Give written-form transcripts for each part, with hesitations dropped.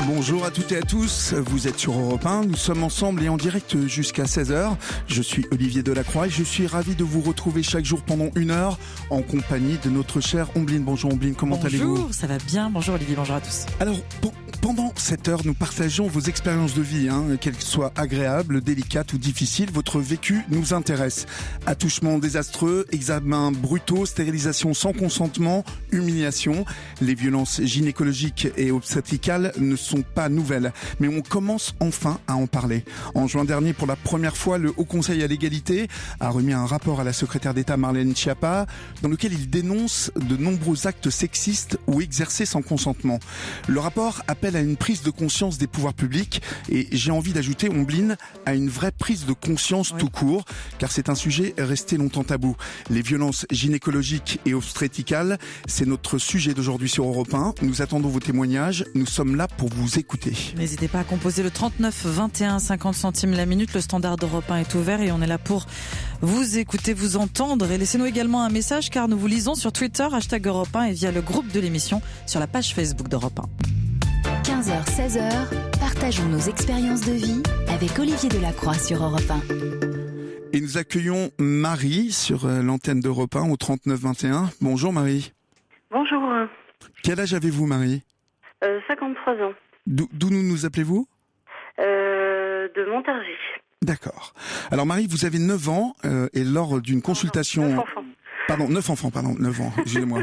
Bonjour à toutes et à tous, vous êtes sur Europe 1, nous sommes ensemble et en direct jusqu'à 16h. Je suis Olivier Delacroix et je suis ravi de vous retrouver chaque jour pendant 1 heure en compagnie de notre chère Ombline. Bonjour Ombline, comment allez-vous ? Bonjour, ça va bien, bonjour Olivier, bonjour à tous. Alors, pendant cette heure, nous partageons vos expériences de vie, qu'elles soient agréables, délicates ou difficiles. Votre vécu nous intéresse. Attouchements désastreux, examens brutaux, stérilisation sans consentement, humiliation. Les violences gynécologiques et obstétricales ne sont pas nouvelles, mais on commence enfin à en parler. En juin dernier, pour la première fois, le Haut Conseil à l'égalité a remis un rapport à la secrétaire d'État Marlène Schiappa, dans lequel il dénonce de nombreux actes sexistes ou exercés sans consentement. Le rapport appelle à une prise de conscience des pouvoirs publics et j'ai envie d'ajouter, Ombline, à une vraie prise de conscience tout court, car c'est un sujet resté longtemps tabou. Les violences gynécologiques et obstétricales, c'est notre sujet d'aujourd'hui sur Europe 1. Nous attendons vos témoignages, nous sommes là pour vous écouter. N'hésitez pas à composer le 39 21 50 centimes la minute, le standard d'Europe 1 est ouvert et on est là pour vous écouter, vous entendre et laissez-nous également un message car nous vous lisons sur Twitter, #Europe 1 et via le groupe de l'émission sur la page Facebook d'Europe 1. 15h, 16h, partageons nos expériences de vie avec Olivier Delacroix sur Europe 1. Et nous accueillons Marie sur l'antenne d'Europe 1 au 39 21. Bonjour Marie. Bonjour. Quel âge avez-vous Marie ? 53 ans. D'où nous appelez-vous ? De Montargis. D'accord. Alors Marie, vous avez 9 ans et lors d'une consultation... 9 enfants. 9 ans, excusez-moi.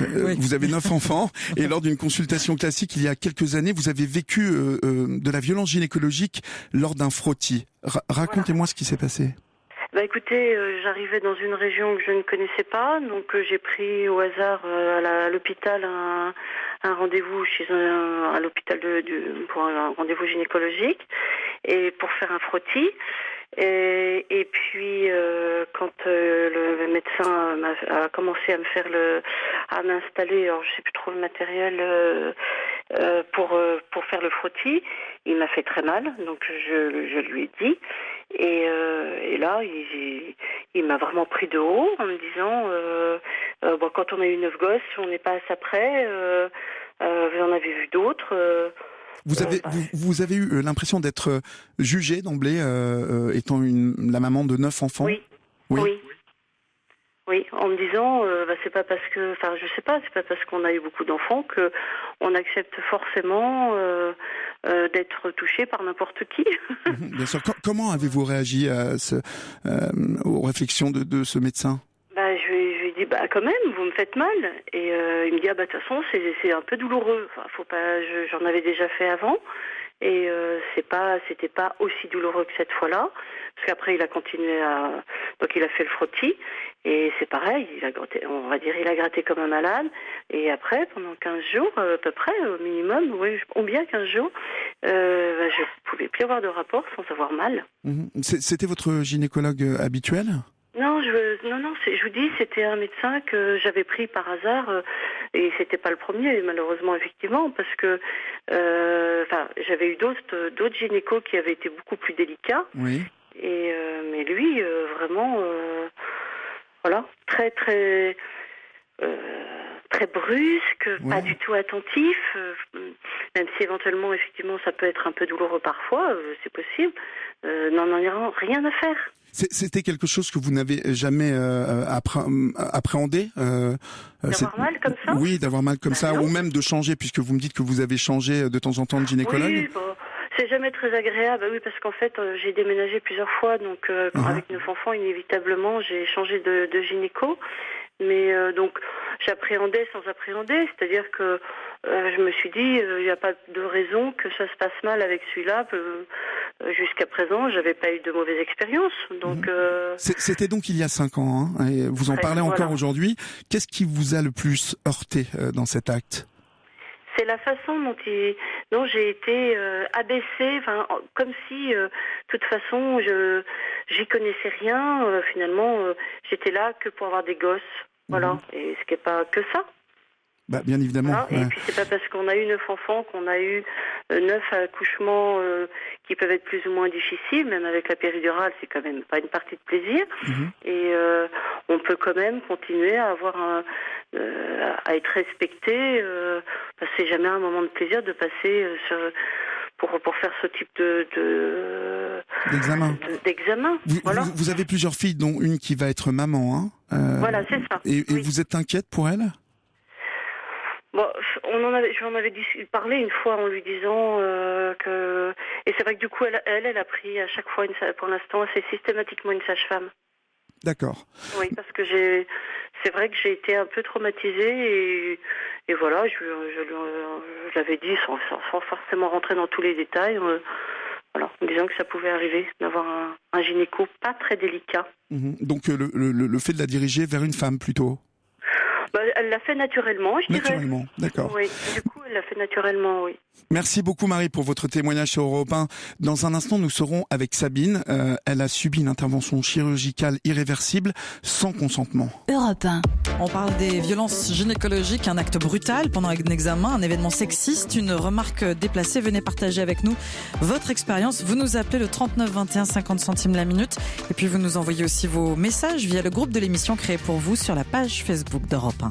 Oui. Vous avez 9 enfants et lors d'une consultation classique il y a quelques années, vous avez vécu de la violence gynécologique lors d'un frottis. Racontez-moi ce qui s'est passé. Écoutez, j'arrivais dans une région que je ne connaissais pas, donc j'ai pris au hasard à l'hôpital un rendez-vous à l'hôpital pour un rendez-vous gynécologique et pour faire un frottis. Et puis quand le médecin a commencé à m'installer, alors je sais plus trop le matériel pour faire le frottis, il m'a fait très mal, donc je lui ai dit. Et là, il m'a vraiment pris de haut en me disant quand on a eu 9 gosses, on n'est pas à ça près. Vous en avez vu d'autres. Vous avez eu l'impression d'être jugée d'emblée, étant la maman de 9 enfants ? Oui, en me disant, c'est pas parce que, je sais pas, c'est pas parce qu'on a eu beaucoup d'enfants que on accepte forcément d'être touché par n'importe qui. Bien sûr. Comment avez-vous réagi aux réflexions de ce médecin ? Je lui ai dit, quand même, vous me faites mal. Et il me dit, de toute façon, c'est un peu douloureux. Faut pas, j'en avais déjà fait avant. Et c'était pas aussi douloureux que cette fois-là. Parce qu'après, il a continué donc il a fait le frottis. Et c'est pareil, il a gratté comme un malade. Et après, pendant 15 jours, à peu près, au minimum, ou bien 15 jours, je pouvais plus avoir de rapport sans avoir mal. C'était votre gynécologue habituel ? Non, je vous dis, c'était un médecin que j'avais pris par hasard, et c'était pas le premier, malheureusement, effectivement, parce que, j'avais eu d'autres gynécos qui avaient été beaucoup plus délicats. Oui. Mais lui, vraiment, très, très, très brusque, pas du tout attentif, même si éventuellement, effectivement, ça peut être un peu douloureux parfois, c'est possible. N'en a rien à faire. C'était quelque chose que vous n'avez jamais appréhendé d'avoir mal comme ça ? Oui, d'avoir mal comme ça, non. ou même de changer, puisque vous me dites que vous avez changé de temps en temps de gynécologue. Oui, c'est jamais très agréable, oui, parce qu'en fait, j'ai déménagé plusieurs fois, donc avec 9 enfants, inévitablement, j'ai changé de gynéco. Mais donc, j'appréhendais sans appréhender, c'est-à-dire que je me suis dit, il n'y a pas de raison que ça se passe mal avec celui-là. Jusqu'à présent, j'avais pas eu de mauvaise expérience. Donc, C'était donc il y a 5 ans, et vous en parlez encore aujourd'hui. Qu'est-ce qui vous a le plus heurté dans cet acte ? C'est la façon dont j'ai été abaissée, comme si, de toute façon, j'y connaissais rien. Finalement, j'étais là que pour avoir des gosses, voilà. Et ce qui n'est pas que ça. Bien évidemment. Voilà. Et puis c'est pas parce qu'on a eu 9 enfants qu'on a eu 9 accouchements qui peuvent être plus ou moins difficiles, même avec la péridurale, c'est quand même pas une partie de plaisir. Et on peut quand même continuer à avoir à être respecté. C'est jamais un moment de plaisir de passer pour faire ce type d'examen. Vous avez plusieurs filles, dont une qui va être maman. Voilà, c'est ça. Et vous êtes inquiète pour elle ? Bon, j'en avais parlé une fois en lui disant que... Et c'est vrai que du coup, elle a pris à chaque fois, pour l'instant, c'est systématiquement une sage-femme. D'accord. Oui, parce que c'est vrai que j'ai été un peu traumatisée et voilà, je l'avais dit sans forcément rentrer dans tous les détails, voilà, en disant que ça pouvait arriver d'avoir un gynéco pas très délicat. Donc le fait de la diriger vers une femme plutôt. Elle l'a fait naturellement, je dirais. Naturellement, d'accord. Oui, du coup, elle l'a fait naturellement, oui. Merci beaucoup Marie pour votre témoignage sur Europe 1. Dans un instant, nous serons avec Sabine. Elle a subi une intervention chirurgicale irréversible sans consentement. Europe 1. On parle des violences gynécologiques, un acte brutal pendant un examen, un événement sexiste, une remarque déplacée. Venez partager avec nous votre expérience. Vous nous appelez le 39 21 50 centimes la minute. Et puis vous nous envoyez aussi vos messages via le groupe de l'émission créé pour vous sur la page Facebook d'Europe 1.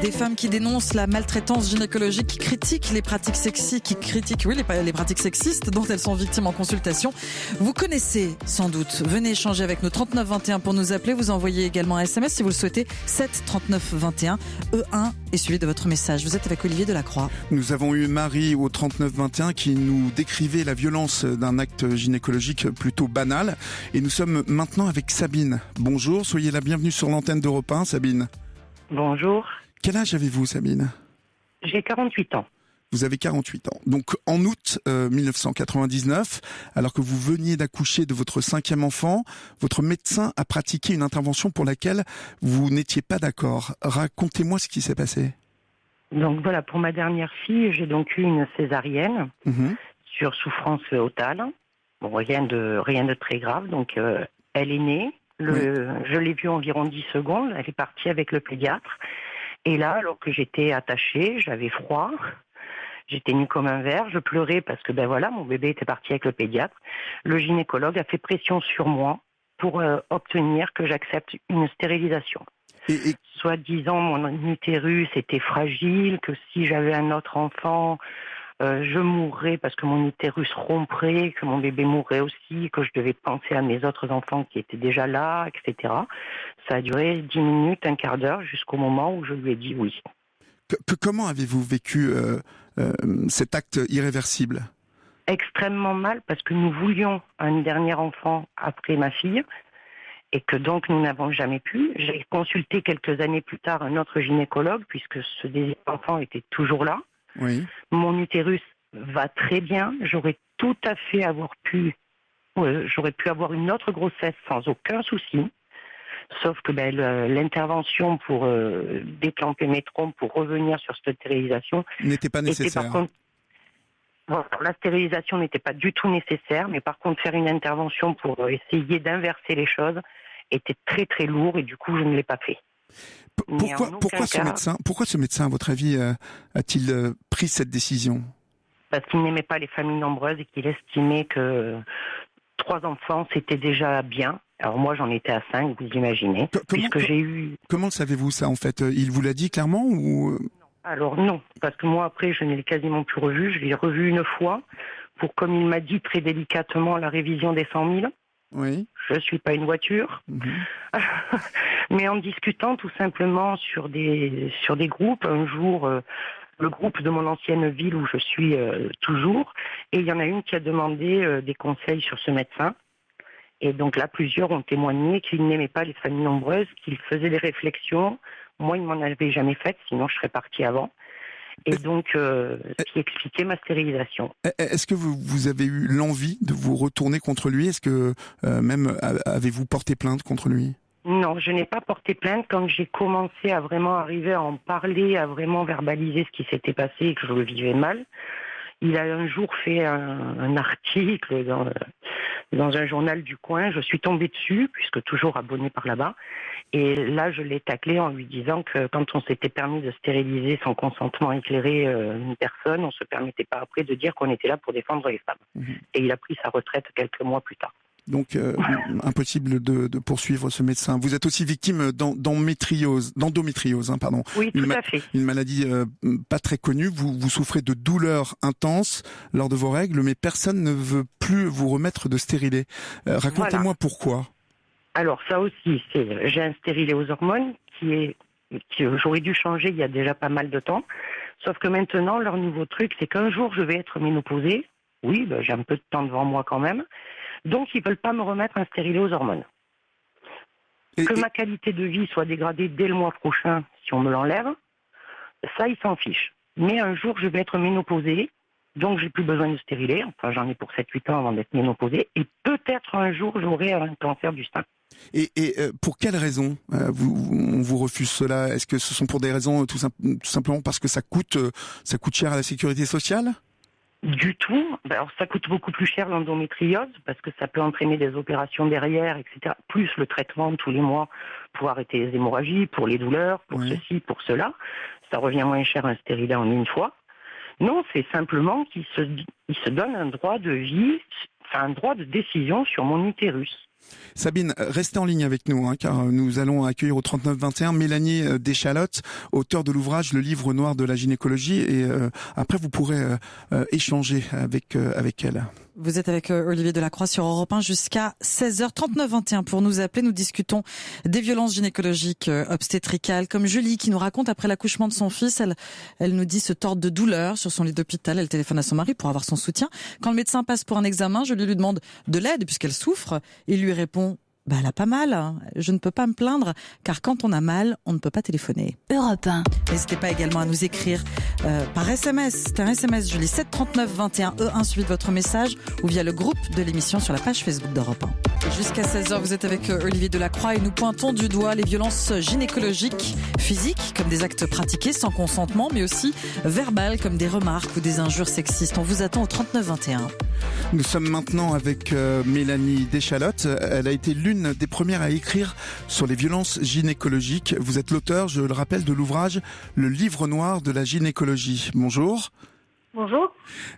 Des femmes qui dénoncent la maltraitance gynécologique, qui critiquent les pratiques les pratiques sexistes dont elles sont victimes en consultation. Vous connaissez sans doute. Venez échanger avec nous 39 21 pour nous appeler. Vous envoyez également un SMS si vous le souhaitez. 7 39 21 E1 et suivi de votre message. Vous êtes avec Olivier Delacroix. Nous avons eu Marie au 39 21 qui nous décrivait la violence d'un acte gynécologique plutôt banal. Et nous sommes maintenant avec Sabine. Bonjour, soyez la bienvenue sur l'antenne d'Europe 1, Sabine. Bonjour. Quel âge avez-vous, Sabine ? J'ai 48 ans. Vous avez 48 ans. Donc, en août 1999, alors que vous veniez d'accoucher de votre 5e enfant, votre médecin a pratiqué une intervention pour laquelle vous n'étiez pas d'accord. Racontez-moi ce qui s'est passé. Donc voilà, pour ma dernière fille, j'ai donc eu une césarienne sur souffrance otale. Bon, rien de très grave. Donc, elle est née. Je l'ai vue environ 10 secondes. Elle est partie avec le pédiatre. Et là, alors que j'étais attachée, j'avais froid, j'étais nue comme un verre, je pleurais parce que mon bébé était parti avec le pédiatre. Le gynécologue a fait pression sur moi pour obtenir que j'accepte une stérilisation. Soi-disant, mon utérus était fragile, que si j'avais un autre enfant, je mourrais parce que mon utérus romprait, que mon bébé mourrait aussi, que je devais penser à mes autres enfants qui étaient déjà là, etc. Ça a duré 10 minutes, un quart d'heure, jusqu'au moment où je lui ai dit oui. Comment avez-vous vécu cet acte irréversible ? Extrêmement mal, parce que nous voulions un dernier enfant après ma fille, et que donc nous n'avons jamais pu. J'ai consulté quelques années plus tard un autre gynécologue, puisque ce désir d'enfant était toujours là. Oui. Mon utérus va très bien. J'aurais pu avoir une autre grossesse sans aucun souci. Sauf que l'intervention pour déclencher mes trompes, pour revenir sur cette stérilisation, n'était pas nécessaire. La stérilisation n'était pas du tout nécessaire, mais par contre faire une intervention pour essayer d'inverser les choses était très très lourd et du coup je ne l'ai pas fait. Pourquoi ce médecin, à votre avis, a-t-il pris cette décision ? Parce qu'il n'aimait pas les familles nombreuses et qu'il estimait que 3 enfants, c'était déjà bien. Alors moi, j'en étais à 5, vous imaginez. Comment le savez-vous ça, en fait ? Il vous l'a dit clairement ou... Alors non, parce que moi, après, je ne l'ai quasiment plus revu. Je l'ai revu une fois pour, comme il m'a dit très délicatement, la révision des 100 000. Oui. Je suis pas une voiture. Mais en discutant tout simplement sur des groupes, un jour, le groupe de mon ancienne ville où je suis toujours, et il y en a une qui a demandé des conseils sur ce médecin. Et donc là, plusieurs ont témoigné qu'ils n'aimaient pas les familles nombreuses, qu'ils faisaient des réflexions. Moi, ils m'en avaient jamais fait, sinon je serais partie avant. Et donc, ce qui expliquait ma stérilisation. Est-ce que vous avez eu l'envie de vous retourner contre lui ? Est-ce que même avez-vous porté plainte contre lui ? Non, je n'ai pas porté plainte. Quand j'ai commencé à vraiment arriver à en parler, à vraiment verbaliser ce qui s'était passé et que je le vivais mal, il a un jour fait un article dans un journal du coin. Je suis tombée dessus, puisque toujours abonnée par là-bas. Et là, je l'ai taclé en lui disant que quand on s'était permis de stériliser sans consentement éclairé une personne, on ne se permettait pas après de dire qu'on était là pour défendre les femmes. Et il a pris sa retraite quelques mois plus tard. Donc impossible de poursuivre ce médecin. Vous êtes aussi victime d'endométriose, pardon. Oui, tout à fait. Une maladie pas très connue. Vous souffrez de douleurs intenses lors de vos règles, mais personne ne veut plus vous remettre de stérilet. Racontez-moi pourquoi. Alors ça aussi, j'ai un stérilet aux hormones que j'aurais dû changer il y a déjà pas mal de temps. Sauf que maintenant, leur nouveau truc, c'est qu'un jour, je vais être ménopausée. Oui, j'ai un peu de temps devant moi quand même. Donc, ils ne veulent pas me remettre un stérilet aux hormones. Ma qualité de vie soit dégradée dès le mois prochain, si on me l'enlève, ça, ils s'en fichent. Mais un jour, je vais être ménopausée, donc j'ai plus besoin de stérilet. Enfin, j'en ai pour 7-8 ans avant d'être ménopausée. Et peut-être un jour, j'aurai un cancer du sein. Et pour quelles raisons on vous refuse cela? Est-ce que ce sont pour des raisons tout simplement parce que ça coûte cher à la sécurité sociale? Du tout. Alors ça coûte beaucoup plus cher l'endométriose parce que ça peut entraîner des opérations derrière, etc. Plus le traitement tous les mois pour arrêter les hémorragies, pour les douleurs, pour ceci, pour cela. Ça revient moins cher un stérilet en une fois. Non, c'est simplement qu'ils se donnent un droit de vie, un droit de décision sur mon utérus. Sabine, restez en ligne avec nous, car nous allons accueillir au 3921 Mélanie Deschalotte, auteure de l'ouvrage Le Livre Noir de la gynécologie, et après vous pourrez échanger avec elle. Vous êtes avec Olivier Delacroix sur Europe 1 jusqu'à 16h. 3921 pour nous appeler. Nous discutons des violences gynécologiques obstétricales, comme Julie qui nous raconte après l'accouchement de son fils. Elle nous dit se tordre de douleur sur son lit d'hôpital. Elle téléphone à son mari pour avoir son soutien. Quand le médecin passe pour un examen, Julie lui demande de l'aide puisqu'elle souffre. Il lui répond elle a pas mal. Je ne peux pas me plaindre, car quand on a mal, on ne peut pas téléphoner. Europe 1. N'hésitez pas également à nous écrire par SMS. C'est un SMS, Julie, 739 21 E1, suivi de votre message, ou via le groupe de l'émission sur la page Facebook d'Europe 1. Jusqu'à 16h, vous êtes avec Olivier Delacroix et nous pointons du doigt les violences gynécologiques, physiques, comme des actes pratiqués sans consentement, mais aussi verbales, comme des remarques ou des injures sexistes. On vous attend au 39 21. Nous sommes maintenant avec Mélanie Deschalotte. Elle a été l'une des premières à écrire sur les violences gynécologiques. Vous êtes l'auteur, je le rappelle, de l'ouvrage Le Livre Noir de la gynécologie. Bonjour. Bonjour.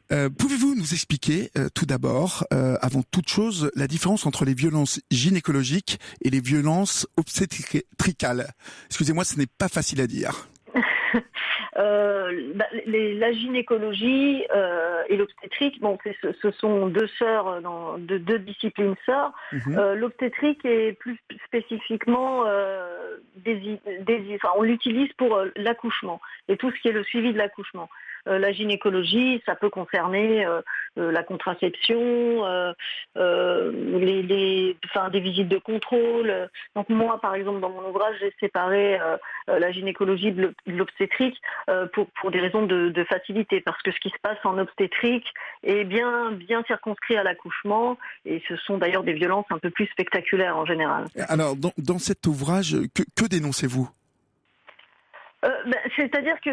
Pouvez-vous nous expliquer tout d'abord, avant toute chose, la différence entre les violences gynécologiques et les violences obstétricales? Excusez-moi, ce n'est pas facile à dire. La gynécologie et l'obstétrique, ce sont deux sœurs, deux disciplines sœurs. L'obstétrique est plus spécifiquement on l'utilise pour l'accouchement et tout ce qui est le suivi de l'accouchement. La gynécologie, ça peut concerner la contraception, des visites de contrôle. Donc moi, par exemple, dans mon ouvrage, j'ai séparé la gynécologie de l'obstétrique pour des raisons de facilité, parce que ce qui se passe en obstétrique est bien circonscrit à l'accouchement, et ce sont d'ailleurs des violences un peu plus spectaculaires en général. Alors, dans cet ouvrage, que dénoncez-vous ? C'est-à-dire que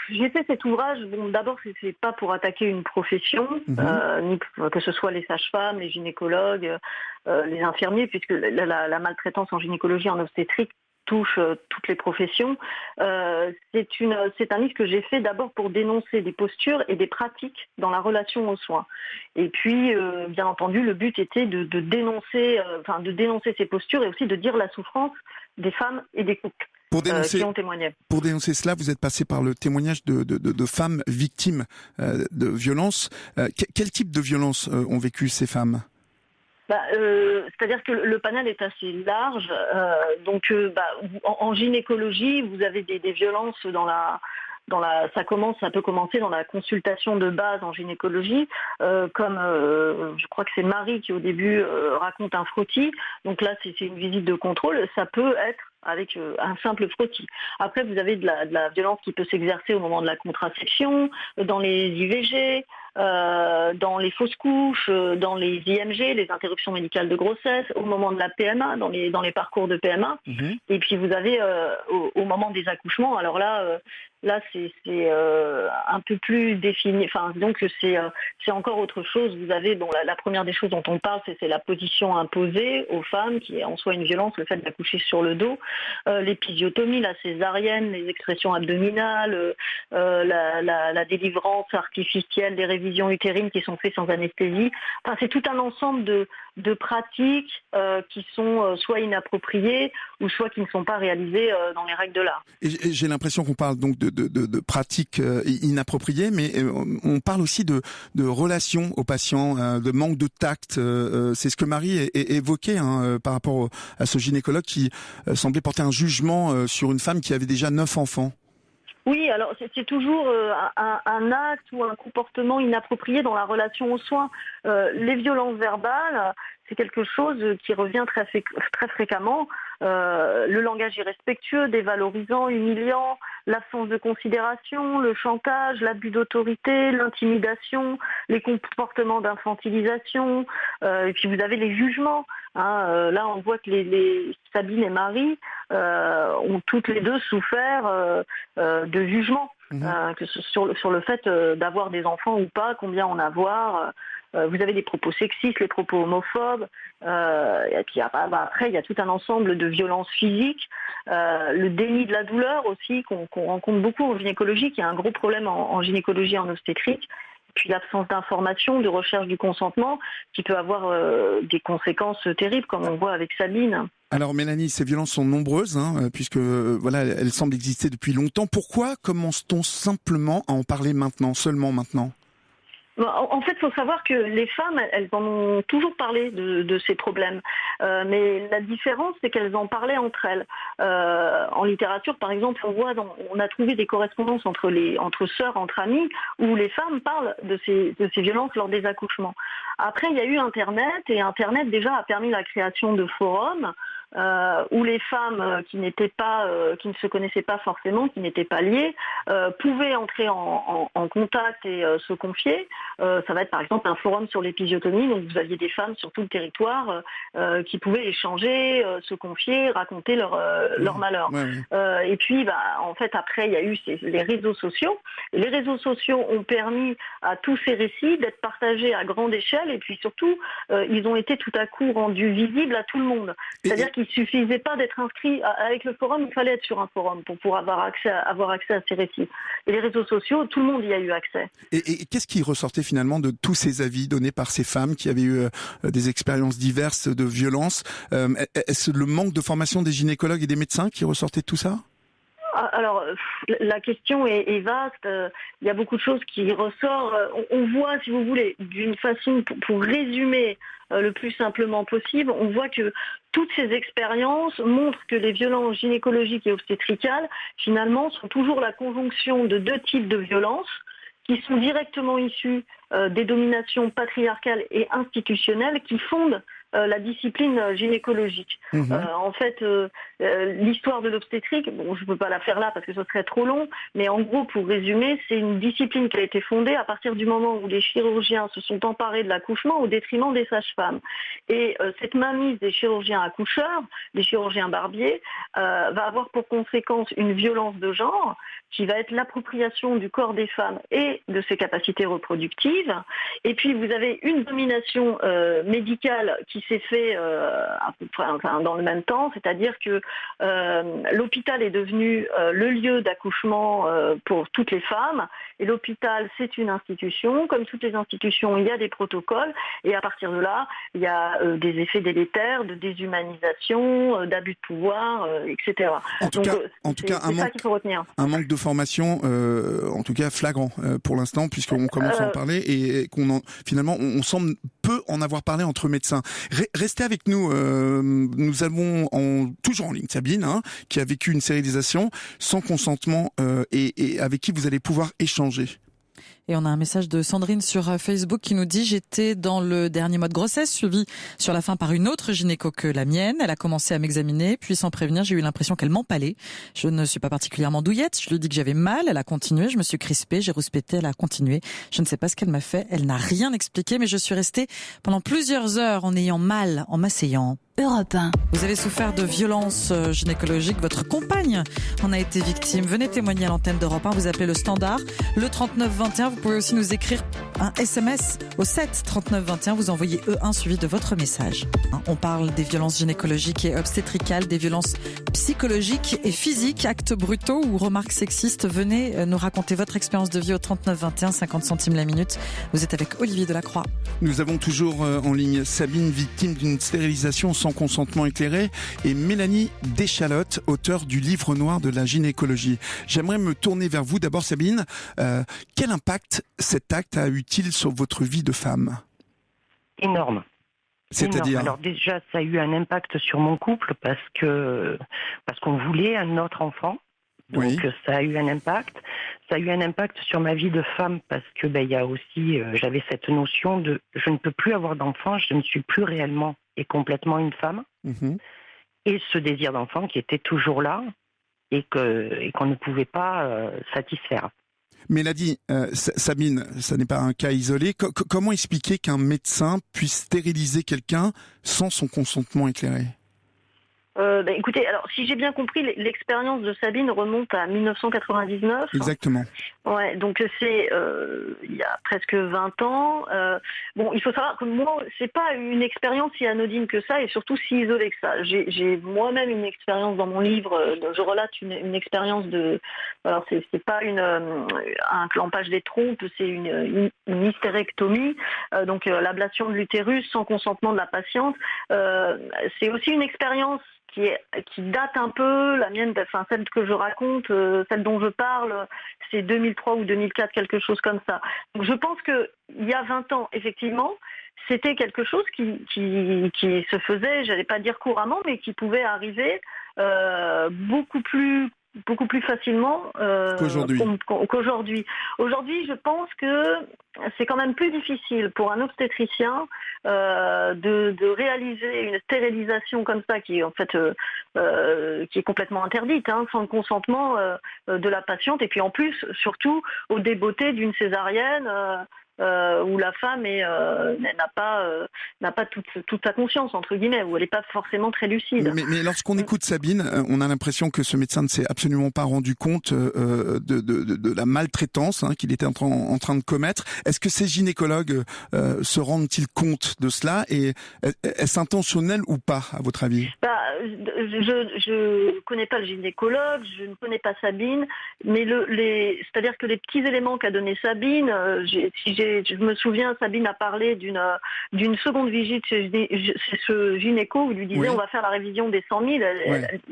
j'ai fait cet ouvrage, d'abord c'est pas pour attaquer une profession, ni que ce soit les sages-femmes, les gynécologues, les infirmiers, puisque la maltraitance en gynécologie, en obstétrique touche toutes les professions. C'est un livre que j'ai fait d'abord pour dénoncer des postures et des pratiques dans la relation aux soins. Et puis, bien entendu, le but était de dénoncer ces postures et aussi de dire la souffrance des femmes et des couples. Qui ont témoigné. Pour dénoncer cela, vous êtes passé par le témoignage de femmes victimes de violences. Quel type de violences ont vécu ces femmes ? C'est-à-dire que le panel est assez large. En gynécologie, vous avez des violences ça peut commencer dans la consultation de base en gynécologie, je crois que c'est Marie qui au début raconte un frottis. Donc là, c'est une visite de contrôle. Ça peut être avec un simple frottis. Après, vous avez de la violence qui peut s'exercer au moment de la contraception, dans les IVG, dans les fausses couches, dans les IMG, les interruptions médicales de grossesse, au moment de la PMA, dans les parcours de PMA. Et puis vous avez au moment des accouchements, alors là, Là, c'est un peu plus défini. Enfin, donc c'est encore autre chose. Vous avez la première des choses dont on parle, c'est la position imposée aux femmes, qui est en soi une violence, le fait d'accoucher sur le dos, l'épisiotomie, la césarienne, les expressions abdominales, la délivrance artificielle des révisions utérines qui sont faites sans anesthésie. Enfin, c'est tout un ensemble de pratiques qui sont soit inappropriées ou soit qui ne sont pas réalisées dans les règles de l'art. Et j'ai l'impression qu'on parle donc de pratiques inappropriées, mais on parle aussi de relations aux patients, de manque de tact. C'est ce que Marie évoquait par rapport à ce gynécologue qui semblait porter un jugement sur une femme qui avait déjà 9 enfants. Oui, alors c'est toujours un acte ou un comportement inapproprié dans la relation aux soins. Les violences verbales, c'est quelque chose qui revient très fréquemment. Le langage irrespectueux, dévalorisant, humiliant, l'absence de considération, le chantage, l'abus d'autorité, l'intimidation, les comportements d'infantilisation, et puis vous avez les jugements. Là, on voit que les Sabine et Marie ont toutes les deux souffert de jugements, sur le fait d'avoir des enfants ou pas, combien en avoir. Vous avez les propos sexistes, les propos homophobes, et puis après il y a tout un ensemble de violences physiques, le déni de la douleur aussi qu'on rencontre beaucoup en gynécologie, qui est un gros problème en gynécologie et en obstétrique. Puis l'absence d'information, de recherche du consentement, qui peut avoir des conséquences terribles, comme on voit avec Sabine. Alors Mélanie, ces violences sont nombreuses, puisque elles semblent exister depuis longtemps. Pourquoi commence-t-on simplement à en parler maintenant, seulement maintenant ? En fait, il faut savoir que les femmes, elles en ont toujours parlé de ces problèmes. Mais la différence, c'est qu'elles en parlaient entre elles. En littérature, par exemple, on a trouvé des correspondances entre sœurs, entre amies, où les femmes parlent de ces violences lors des accouchements. Après, il y a eu Internet, et Internet déjà a permis la création de forums, où les femmes qui ne se connaissaient pas forcément, qui n'étaient pas liées, pouvaient entrer en contact et se confier. Ça va être par exemple un forum sur l'épisiotomie, donc vous aviez des femmes sur tout le territoire qui pouvaient échanger, se confier, raconter leur malheur. Ouais. Et puis, en fait, après, il y a eu les réseaux sociaux. Les réseaux sociaux ont permis à tous ces récits d'être partagés à grande échelle, et puis surtout, ils ont été tout à coup rendus visibles à tout le monde. C'est-à-dire qu'il ne suffisait pas d'être inscrit avec le forum, il fallait être sur un forum pour pouvoir avoir accès à ces récits. Et les réseaux sociaux, tout le monde y a eu accès. Et qu'est-ce qui ressortait finalement de tous ces avis donnés par ces femmes qui avaient eu des expériences diverses de violence? Est-ce le manque de formation des gynécologues et des médecins qui ressortait de tout ça? Alors, la question est vaste. Il y a beaucoup de choses qui ressortent. On voit, si vous voulez, d'une façon, pour résumer le plus simplement possible, on voit que toutes ces expériences montrent que les violences gynécologiques et obstétricales, finalement, sont toujours la conjonction de deux types de violences qui sont directement issues des dominations patriarcales et institutionnelles qui fondent la discipline gynécologique. En fait, l'histoire de l'obstétrique, je ne peux pas la faire là parce que ce serait trop long, mais en gros, pour résumer, c'est une discipline qui a été fondée à partir du moment où les chirurgiens se sont emparés de l'accouchement au détriment des sages-femmes. Et cette mainmise des chirurgiens accoucheurs, des chirurgiens barbiers, va avoir pour conséquence une violence de genre qui va être l'appropriation du corps des femmes et de ses capacités reproductives. Et puis, vous avez une domination médicale qui s'est fait à peu près dans le même temps, c'est-à-dire que l'hôpital est devenu le lieu d'accouchement pour toutes les femmes, et l'hôpital, c'est une institution. Comme toutes les institutions, il y a des protocoles, et à partir de là, il y a des effets délétères, de déshumanisation, d'abus de pouvoir, etc. En tout cas, c'est ça qu'il faut retenir. Un manque de formation, en tout cas flagrant pour l'instant, puisqu'on commence à en parler, et finalement, on semble peu en avoir parlé entre médecins. Restez avec nous. Nous avons toujours en ligne Sabine, qui a vécu une stérilisation sans consentement et avec qui vous allez pouvoir échanger. Et on a un message de Sandrine sur Facebook qui nous dit « J'étais dans le dernier mois de grossesse, suivi sur la fin par une autre gynéco que la mienne. Elle a commencé à m'examiner, puis sans prévenir, j'ai eu l'impression qu'elle m'empalait. Je ne suis pas particulièrement douillette. Je lui ai dit que j'avais mal. Elle a continué. Je me suis crispée. J'ai rouspété. Elle a continué. Je ne sais pas ce qu'elle m'a fait. Elle n'a rien expliqué, mais je suis restée pendant plusieurs heures en ayant mal, en m'asseyant. Europe 1. Vous avez souffert de violences gynécologiques, votre compagne en a été victime. Venez témoigner à l'antenne d'Europe 1, vous appelez le standard, le 3921. Vous pouvez aussi nous écrire un SMS au 7 39 21. Vous envoyez E1 suivi de votre message. On parle des violences gynécologiques et obstétricales, des violences psychologiques et physiques, actes brutaux ou remarques sexistes. Venez nous raconter votre expérience de vie au 39 21, 50 centimes la minute. Vous êtes avec Olivier Delacroix. Nous avons toujours en ligne Sabine, victime d'une stérilisation sans consentement éclairé, et Mélanie Deschalotte, auteure du livre noir de la gynécologie. J'aimerais me tourner vers vous. D'abord Sabine, quel impact cet acte a eu-il sur votre vie de femme ? Énorme. C'est-à-dire ? Alors déjà, ça a eu un impact sur mon couple parce qu'on voulait un autre enfant. Donc oui. Ça a eu un impact. Ça a eu un impact sur ma vie de femme parce que il y a aussi, j'avais cette notion de je ne peux plus avoir d'enfant, je ne suis plus réellement et complètement une femme. Mmh. Et ce désir d'enfant qui était toujours là et qu'on ne pouvait pas satisfaire. Mélanie, Sabine, ça n'est pas un cas isolé. Comment expliquer qu'un médecin puisse stériliser quelqu'un sans son consentement éclairé ? Écoutez, alors si j'ai bien compris, l'expérience de Sabine remonte à 1999. Exactement. Ouais, donc c'est il y a presque 20 ans. Il faut savoir que moi, c'est pas une expérience si anodine que ça et surtout si isolée que ça. J'ai moi-même une expérience dans mon livre. Je relate une expérience de. Alors c'est pas un clampage des trompes, c'est une hystérectomie, donc l'ablation de l'utérus sans consentement de la patiente. C'est aussi une expérience qui date un peu, la mienne, enfin celle que je raconte, celle dont je parle, c'est 2003 ou 2004, quelque chose comme ça. Donc je pense que il y a 20 ans, effectivement, c'était quelque chose qui se faisait, j'allais pas dire couramment, mais qui pouvait arriver beaucoup plus facilement qu'aujourd'hui. Aujourd'hui, je pense que c'est quand même plus difficile pour un obstétricien de réaliser une stérilisation comme ça, qui est en fait qui est complètement interdite, sans le consentement de la patiente, et puis en plus, surtout, au débeauté d'une césarienne. Où la femme n'a pas toute sa conscience, entre guillemets, où elle n'est pas forcément très lucide. Mais lorsqu'on écoute Sabine, on a l'impression que ce médecin ne s'est absolument pas rendu compte de la maltraitance qu'il était en train de commettre. Est-ce que ces gynécologues se rendent-ils compte de cela, et est-ce intentionnel ou pas, à votre avis ? Je connais pas le gynécologue, je ne connais pas Sabine, mais c'est-à-dire que les petits éléments qu'a donné Sabine, je me souviens, Sabine a parlé d'une seconde visite chez ce gynéco où il lui disait on va faire la révision des 100 000.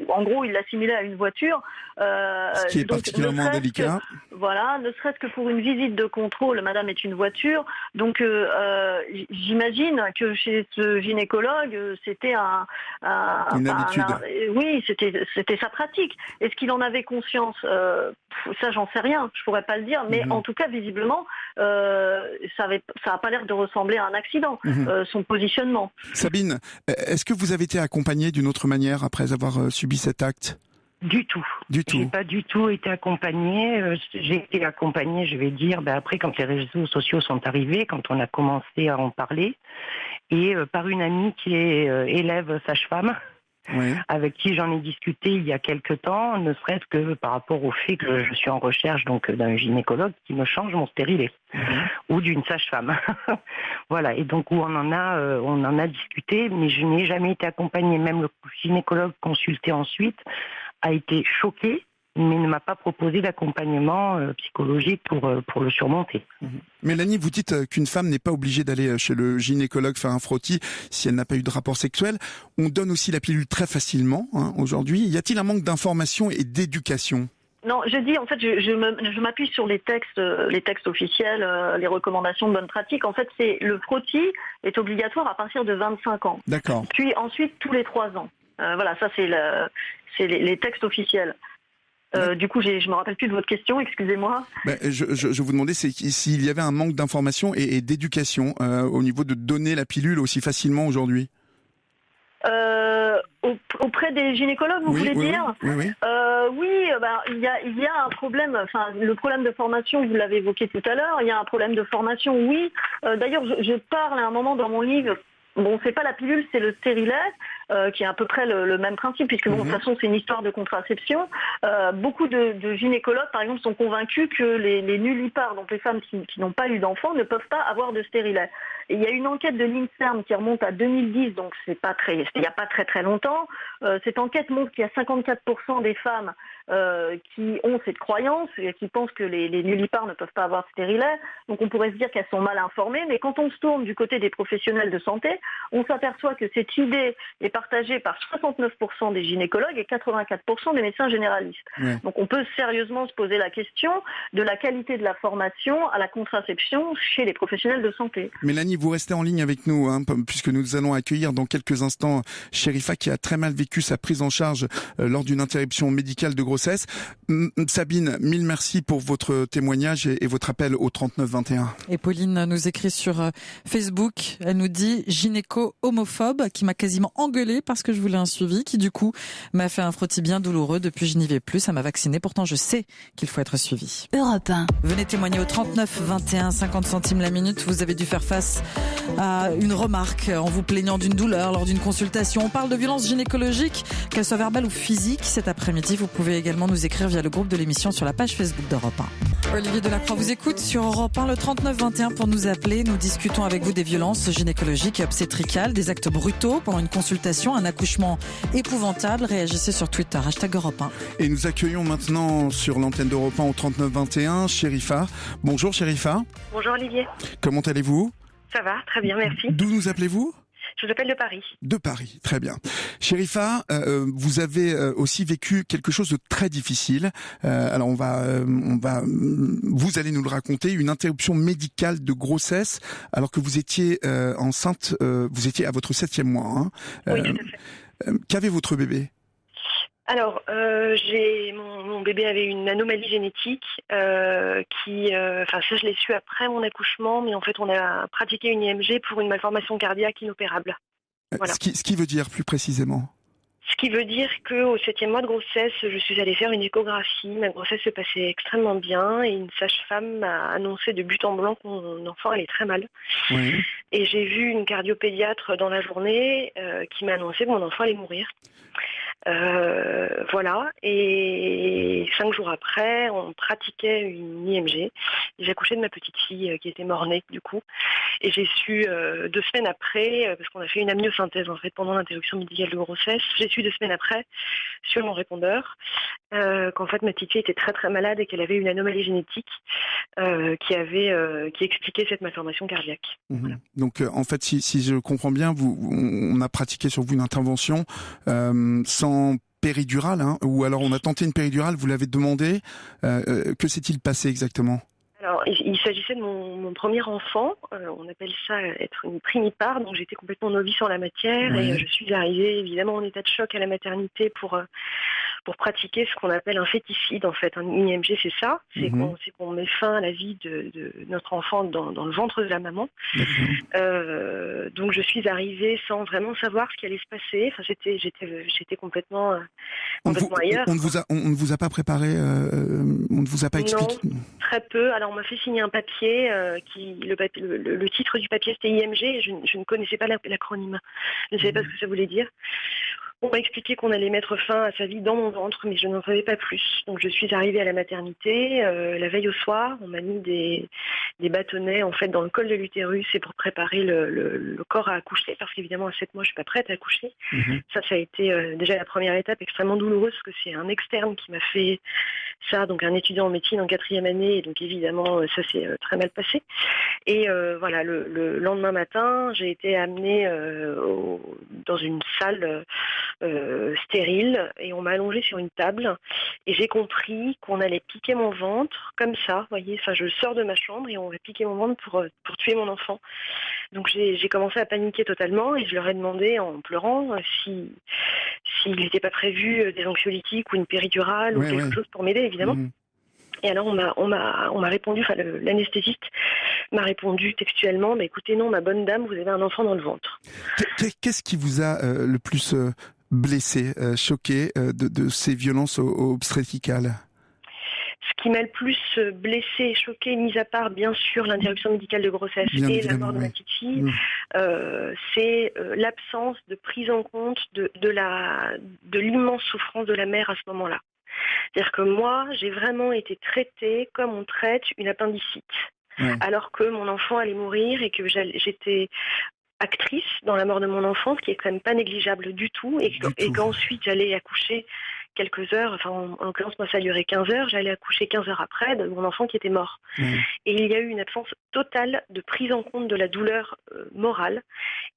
En gros, il l'assimilait à une voiture. Ce qui est particulièrement délicat. Ne serait-ce que pour une visite de contrôle, madame est une voiture. Donc, j'imagine que chez ce gynécologue, c'était une habitude. Oui, c'était sa pratique. Est-ce qu'il en avait conscience ? Ça, j'en sais rien. Je pourrais pas le dire. Mais en tout cas, visiblement, ça a pas l'air de ressembler à un accident, son positionnement. Sabine, est-ce que vous avez été accompagnée d'une autre manière après avoir subi cet acte ? Du tout. J'ai pas du tout été accompagnée. J'ai été accompagnée, je vais dire, après quand les réseaux sociaux sont arrivés, quand on a commencé à en parler, et par une amie qui est élève sage-femme. Oui. Avec qui j'en ai discuté il y a quelque temps, ne serait-ce que par rapport au fait que je suis en recherche d'un gynécologue qui me change mon stérilet ou d'une sage-femme. Voilà, et donc où on en a discuté, mais je n'ai jamais été accompagnée. Même le gynécologue consulté ensuite a été choqué, mais ne m'a pas proposé d'accompagnement psychologique pour le surmonter. Mélanie, vous dites qu'une femme n'est pas obligée d'aller chez le gynécologue faire un frottis si elle n'a pas eu de rapport sexuel. On donne aussi la pilule très facilement aujourd'hui. Y a-t-il un manque d'information et d'éducation ? Non, je dis, en fait, je m'appuie sur les textes officiels, les recommandations de bonne pratique. En fait, le frottis est obligatoire à partir de 25 ans. D'accord. Puis ensuite, tous les 3 ans. Voilà, ça c'est les textes officiels. Du coup, je me rappelle plus de votre question, excusez-moi. Je vous demandais s'il y avait un manque d'information et d'éducation au niveau de donner la pilule aussi facilement aujourd'hui. Auprès des gynécologues, vous voulez dire ? Oui. Il y a un problème. Enfin, le problème de formation, vous l'avez évoqué tout à l'heure. Il y a un problème de formation, oui. D'ailleurs, je parle à un moment dans mon livre. Bon, c'est pas la pilule, c'est le stérilet. qui est à peu près le même principe, puisque bon, de toute façon, c'est une histoire de contraception. Beaucoup de gynécologues, par exemple, sont convaincus que les nullipares, donc les femmes qui n'ont pas eu d'enfants, ne peuvent pas avoir de stérilet. Et il y a une enquête de l'INSERM qui remonte à 2010, donc il n'y a pas très très longtemps. Cette enquête montre qu'il y a 54% des femmes qui ont cette croyance et qui pensent que les nullipares ne peuvent pas avoir de stérilet. Donc on pourrait se dire qu'elles sont mal informées, mais quand on se tourne du côté des professionnels de santé, on s'aperçoit que cette idée est partagée par 69% des gynécologues et 84% des médecins généralistes. Ouais. Donc on peut sérieusement se poser la question de la qualité de la formation à la contraception chez les professionnels de santé. Mélanie, vous restez en ligne avec nous, puisque nous allons accueillir dans quelques instants Chérifa qui a très mal vécu sa prise en charge lors d'une interruption médicale de grossesse. Sabine, mille merci pour votre témoignage et votre appel au 3921. Et Pauline nous écrit sur Facebook, elle nous dit gynéco homophobe qui m'a quasiment engueulé parce que je voulais un suivi, qui du coup m'a fait un frottis bien douloureux. Depuis je n'y vais plus, ça m'a vacciné, pourtant je sais qu'il faut être suivi. Europe 1. Venez témoigner au 3921, 50 centimes la minute. Vous avez dû faire face à une remarque en vous plaignant d'une douleur lors d'une consultation. On parle de violence gynécologique, qu'elle soit verbale ou physique. Cet après-midi, vous pouvez également nous écrire via le groupe de l'émission sur la page Facebook d'Europe 1. Olivier Delacroix vous écoute sur Europe 1, le 3921 pour nous appeler. Nous discutons avec vous des violences gynécologiques et obstétricales, des actes brutaux pendant une consultation, un accouchement épouvantable. Réagissez sur Twitter, #Europe 1. Et nous accueillons maintenant sur l'antenne d'Europe 1 au 3921 Chérifa. Bonjour Chérifa. Bonjour Olivier. Comment allez-vous ? Ça va, très bien, merci. D'où nous appelez-vous ? Je vous appelle de Paris. De Paris, très bien. Chérifa, vous avez aussi vécu quelque chose de très difficile. Alors vous allez nous le raconter, une interruption médicale de grossesse alors que vous étiez enceinte, vous étiez à votre 7e mois. Hein. Oui, tout à fait. Qu'avait votre bébé ? Alors, mon bébé avait une anomalie génétique ça je l'ai su après mon accouchement, mais en fait on a pratiqué une IMG pour une malformation cardiaque inopérable. Voilà. Ce qui veut dire plus précisément ? Ce qui veut dire qu'au 7e mois de grossesse, je suis allée faire une échographie. Ma grossesse se passait extrêmement bien et une sage-femme m'a annoncé de but en blanc que mon enfant allait très mal. Oui. Et j'ai vu une cardiopédiatre dans la journée qui m'a annoncé que mon enfant allait mourir. Voilà, et 5 jours après, on pratiquait une IMG. J'ai accouché de ma petite fille qui était mort-née du coup, et j'ai su 2 semaines après, parce qu'on a fait une amniosynthèse en fait pendant l'interruption médicale de grossesse, j'ai su 2 semaines après sur mon répondeur qu'en fait ma petite fille était très très malade et qu'elle avait une anomalie génétique qui expliquait cette malformation cardiaque. Mmh. Voilà. Donc en fait, si je comprends bien, on a pratiqué sur vous une intervention sans péridurale, ou alors on a tenté une péridurale, vous l'avez demandé. Que s'est-il passé exactement ? Alors, il s'agissait de mon premier enfant. On appelle ça être une primipare. Donc, j'étais complètement novice en la matière et je suis arrivée évidemment en état de choc à la maternité pour pratiquer ce qu'on appelle un féticide. En fait, un IMG, c'est ça. C'est qu'on met fin à la vie de notre enfant dans le ventre de la maman. Donc, je suis arrivée sans vraiment savoir ce qui allait se passer. Enfin, j'étais complètement ailleurs. On ne vous a pas préparé, on ne vous a pas expliqué. Non, très peu. Alors, on m'a fait signer un papier le titre du papier c'était IMG et je ne connaissais pas l'acronyme. Je ne savais pas ce que ça voulait dire. On m'a expliqué qu'on allait mettre fin à sa vie dans mon ventre, mais je n'en savais pas plus. Donc je suis arrivée à la maternité la veille au soir. On m'a mis des bâtonnets en fait dans le col de l'utérus, et pour préparer le corps à accoucher, parce qu'évidemment à 7 mois je suis pas prête à accoucher. Ça a été déjà la première étape extrêmement douloureuse, parce que c'est un externe qui m'a fait ça, donc un étudiant en médecine en 4e année, et donc évidemment ça s'est très mal passé. Et voilà, le lendemain matin, j'ai été amenée dans une salle stérile, et on m'a allongée sur une table et j'ai compris qu'on allait piquer mon ventre comme ça, vous voyez, enfin je sors de ma chambre et on va piquer mon ventre pour tuer mon enfant. Donc j'ai commencé à paniquer totalement et je leur ai demandé en pleurant s'il n'était pas prévu des anxiolytiques ou une péridurale ou quelque chose pour m'aider évidemment. Et alors on m'a répondu, enfin l'anesthésiste m'a répondu textuellement, mais écoutez non ma bonne dame, vous avez un enfant dans le ventre. Qu'est-ce qui vous a le plus blessé, choqué de ces violences obstétricales ? Ce qui m'a le plus blessée, choquée, mis à part bien sûr l'interruption médicale de grossesse et la mort de ma petite fille, c'est l'absence de prise en compte de l'immense souffrance de la mère à ce moment-là. C'est-à-dire que moi, j'ai vraiment été traitée comme on traite une appendicite, alors que mon enfant allait mourir et que j'étais actrice dans la mort de mon enfant, ce qui est quand même pas négligeable du tout, et qu'ensuite j'allais accoucher quelques heures, enfin en l'occurrence moi ça a duré 15 heures, j'allais accoucher 15 heures après de mon enfant qui était mort. Et il y a eu une absence totale de prise en compte de la douleur morale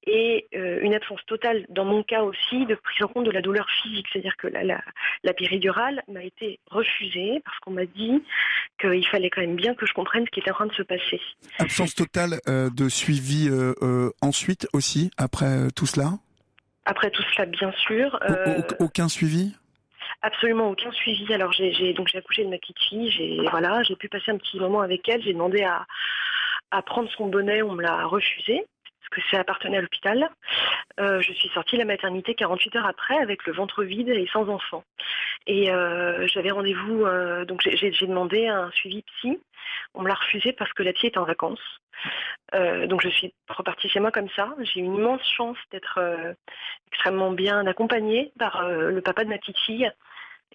et une absence totale, dans mon cas aussi, de prise en compte de la douleur physique. C'est-à-dire que la péridurale m'a été refusée parce qu'on m'a dit qu'il fallait quand même bien que je comprenne ce qui était en train de se passer. Absence totale de suivi ensuite aussi, après tout cela ? Après tout cela, bien sûr. Aucun suivi ? Absolument aucun suivi. Alors j'ai accouché de ma petite fille, j'ai pu passer un petit moment avec elle, j'ai demandé à prendre son bonnet, on me l'a refusé parce que ça appartenait à l'hôpital. Je suis sortie de la maternité 48 heures après avec le ventre vide et sans enfant. Et j'avais rendez-vous, donc j'ai demandé un suivi psy. On me l'a refusé parce que la psy était en vacances. Donc je suis repartie chez moi comme ça. J'ai eu une immense chance d'être extrêmement bien accompagnée par le papa de ma petite fille.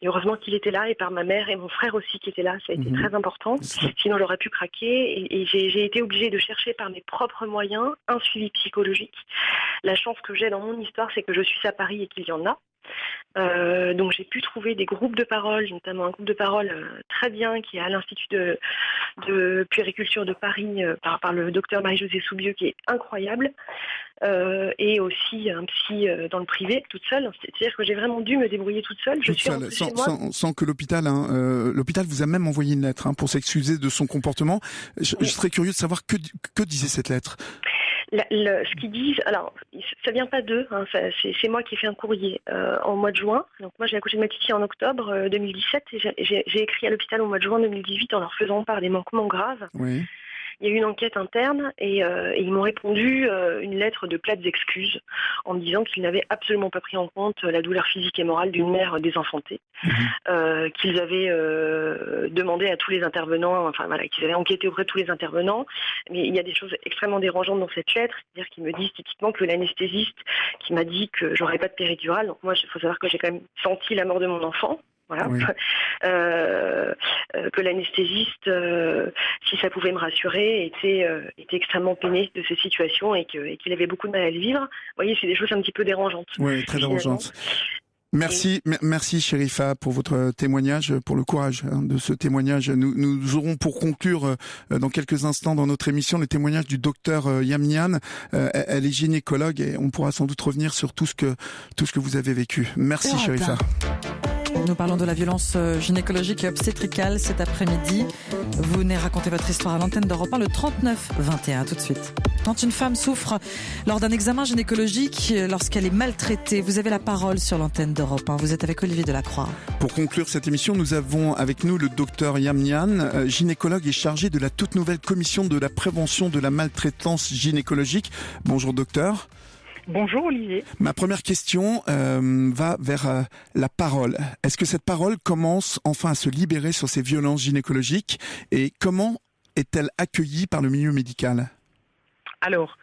Et heureusement qu'il était là, et par ma mère et mon frère aussi qui étaient là. Ça a été très important. Sinon, j'aurais pu craquer. Et j'ai été obligée de chercher par mes propres moyens un suivi psychologique. La chance que j'ai dans mon histoire, c'est que je suis à Paris et qu'il y en a. Donc j'ai pu trouver des groupes de parole, notamment un groupe de parole très bien qui est à l'Institut de puériculture de Paris par le docteur Marie-Josée Soubieux qui est incroyable, et aussi un psy dans le privé toute seule. C'est-à-dire que j'ai vraiment dû me débrouiller toute seule. Sans que l'hôpital, l'hôpital vous a même envoyé une lettre pour s'excuser de son comportement. Je serais curieux de savoir que disait cette lettre. Ce qu'ils disent, alors ça vient pas d'eux, c'est moi qui ai fait un courrier en mois de juin. Donc moi j'ai accouché de ma petite fille en octobre 2017 et j'ai écrit à l'hôpital au mois de juin 2018 en leur faisant part des manquements graves. Oui. Il y a eu une enquête interne et ils m'ont répondu une lettre de plates excuses en me disant qu'ils n'avaient absolument pas pris en compte la douleur physique et morale d'une mère désenfantée, qu'ils avaient demandé à tous les intervenants, qu'ils avaient enquêté auprès de tous les intervenants. Mais il y a des choses extrêmement dérangeantes dans cette lettre, c'est-à-dire qu'ils me disent typiquement que l'anesthésiste qui m'a dit que j'aurais pas de péridurale, donc moi il faut savoir que j'ai quand même senti la mort de mon enfant. Voilà. Oui. Que l'anesthésiste, si ça pouvait me rassurer, était extrêmement peiné de cette situation et qu'il avait beaucoup de mal à le vivre. Vous voyez, c'est des choses un petit peu dérangeantes. Oui, très dérangeantes. Merci Chérifa pour votre témoignage, pour le courage de ce témoignage. Nous aurons pour conclure dans quelques instants dans notre émission le témoignage du docteur Yamnian. Elle est gynécologue et on pourra sans doute revenir sur tout ce que vous avez vécu. Merci Chérifa. Nous parlons de la violence gynécologique et obstétricale cet après-midi. Vous venez raconter votre histoire à l'antenne d'Europe 1 le 39-21. Tout de suite. Quand une femme souffre lors d'un examen gynécologique, lorsqu'elle est maltraitée, vous avez la parole sur l'antenne d'Europe 1. Vous êtes avec Olivier Delacroix. Pour conclure cette émission, nous avons avec nous le docteur Yamnian, gynécologue et chargé de la toute nouvelle commission de la prévention de la maltraitance gynécologique. Bonjour docteur. Bonjour Olivier. Ma première question va vers la parole. Est-ce que cette parole commence enfin à se libérer sur ces violences gynécologiques et comment est-elle accueillie par le milieu médical ? Alors,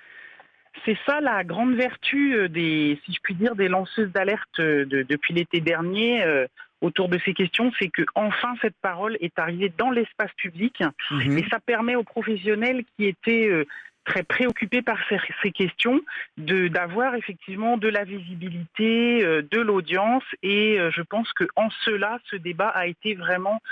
c'est ça la grande vertu des lanceuses d'alerte depuis l'été dernier autour de ces questions, c'est que enfin cette parole est arrivée dans l'espace public et ça permet aux professionnels qui étaient très préoccupés par ces questions d'avoir effectivement de la visibilité, de l'audience et je pense qu'en cela, ce débat a été vraiment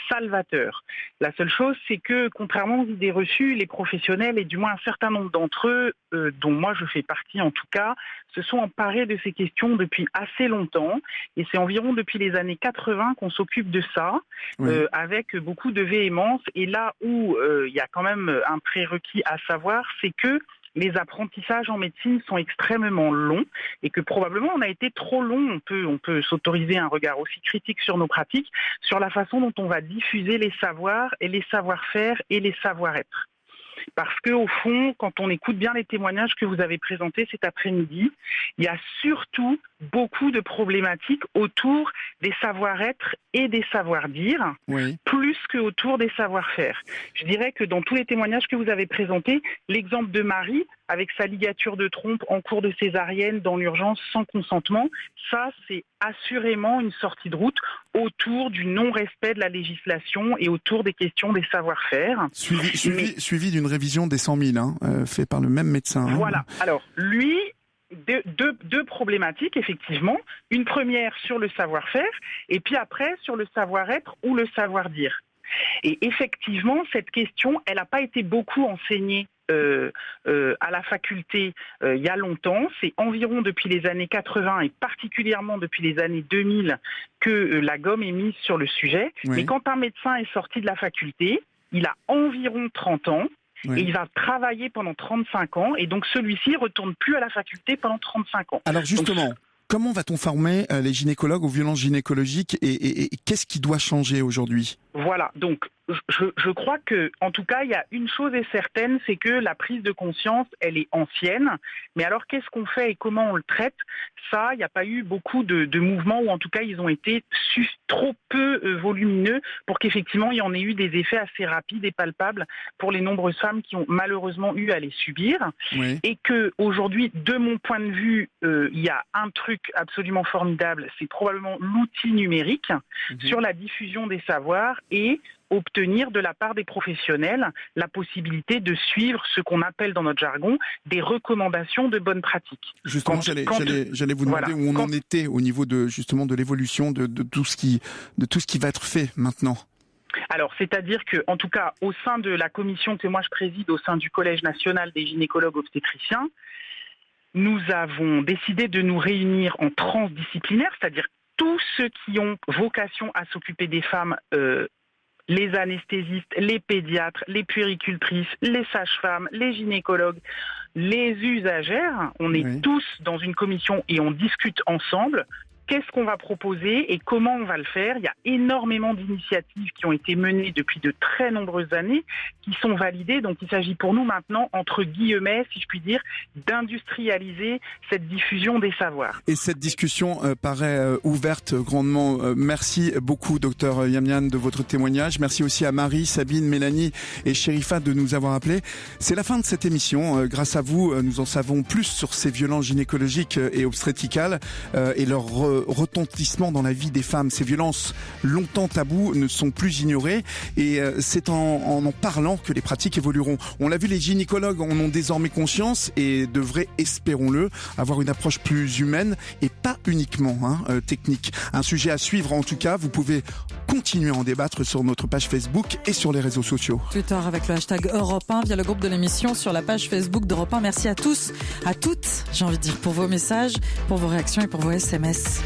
salvateur. La seule chose, c'est que contrairement aux idées reçues, les professionnels et du moins un certain nombre d'entre eux, dont moi je fais partie en tout cas, se sont emparés de ces questions depuis assez longtemps et c'est environ depuis les années 80 qu'on s'occupe de ça avec beaucoup de véhémence et là où il y a quand même un prérequis à savoir, c'est que les apprentissages en médecine sont extrêmement longs et que probablement on a été trop long. On peut s'autoriser un regard aussi critique sur nos pratiques, sur la façon dont on va diffuser les savoirs et les savoir-faire et les savoir-être. parce que au fond, quand on écoute bien les témoignages que vous avez présentés cet après-midi, il y a surtout beaucoup de problématiques autour des savoir-être et des savoir-dire, plus que autour des savoir-faire. Je dirais que dans tous les témoignages que vous avez présentés, l'exemple de Marie, avec sa ligature de trompe en cours de césarienne dans l'urgence sans consentement, ça c'est assurément une sortie de route autour du non-respect de la législation et autour des questions des savoir-faire. Suivi d'une révision des 100 000, fait par le même médecin. Voilà. Alors lui, deux problématiques, effectivement. Une première sur le savoir-faire, et puis après sur le savoir-être ou le savoir-dire. Et effectivement, cette question, elle n'a pas été beaucoup enseignée à la faculté il y a longtemps. C'est environ depuis les années 80 et particulièrement depuis les années 2000 que la gomme est mise sur le sujet. Mais quand un médecin est sorti de la faculté, il a environ 30 ans. Et il va travailler pendant 35 ans, et donc celui-ci ne retourne plus à la faculté pendant 35 ans. Alors justement, comment va-t-on former les gynécologues aux violences gynécologiques et qu'est-ce qui doit changer aujourd'hui ? Voilà, donc je crois que, en tout cas, il y a une chose est certaine, c'est que la prise de conscience, elle est ancienne. Mais alors, qu'est-ce qu'on fait et comment on le traite ? Ça, il n'y a pas eu beaucoup de mouvements, ou en tout cas, ils ont été trop peu volumineux pour qu'effectivement, il y en ait eu des effets assez rapides et palpables pour les nombreuses femmes qui ont malheureusement eu à les subir. Et que aujourd'hui, de mon point de vue, il y a un truc absolument formidable, c'est probablement l'outil numérique sur la diffusion des savoirs et obtenir de la part des professionnels la possibilité de suivre ce qu'on appelle dans notre jargon des recommandations de bonnes pratiques. Justement, j'allais vous demander où on en était au niveau de justement de l'évolution de tout ce qui va être fait maintenant. Alors, c'est-à-dire que, en tout cas, au sein de la commission que moi je préside, au sein du Collège national des gynécologues obstétriciens, nous avons décidé de nous réunir en transdisciplinaire, c'est-à-dire tous ceux qui ont vocation à s'occuper des femmes, les anesthésistes, les pédiatres, les puéricultrices, les sages-femmes, les gynécologues, les usagères. On est tous dans une commission et on discute ensemble. Qu'est-ce qu'on va proposer et comment on va le faire ? Il y a énormément d'initiatives qui ont été menées depuis de très nombreuses années, qui sont validées. Donc il s'agit pour nous maintenant, entre guillemets, si je puis dire, d'industrialiser cette diffusion des savoirs. Et cette discussion paraît ouverte grandement. Merci beaucoup, docteur Yamyan, de votre témoignage. Merci aussi à Marie, Sabine, Mélanie et Chérifa de nous avoir appelés. C'est la fin de cette émission. Grâce à vous, nous en savons plus sur ces violences gynécologiques et obstétricales et leur retentissement dans la vie des femmes. Ces violences longtemps tabous ne sont plus ignorées et c'est en parlant que les pratiques évolueront. On l'a vu, les gynécologues en ont désormais conscience et devraient, espérons-le, avoir une approche plus humaine et pas uniquement technique. Un sujet à suivre en tout cas. Vous pouvez continuer à en débattre sur notre page Facebook et sur les réseaux sociaux. Twitter avec le hashtag Europe 1 via le groupe de l'émission sur la page Facebook d'Europe 1. Merci à tous, à toutes, j'ai envie de dire, pour vos messages, pour vos réactions et pour vos SMS.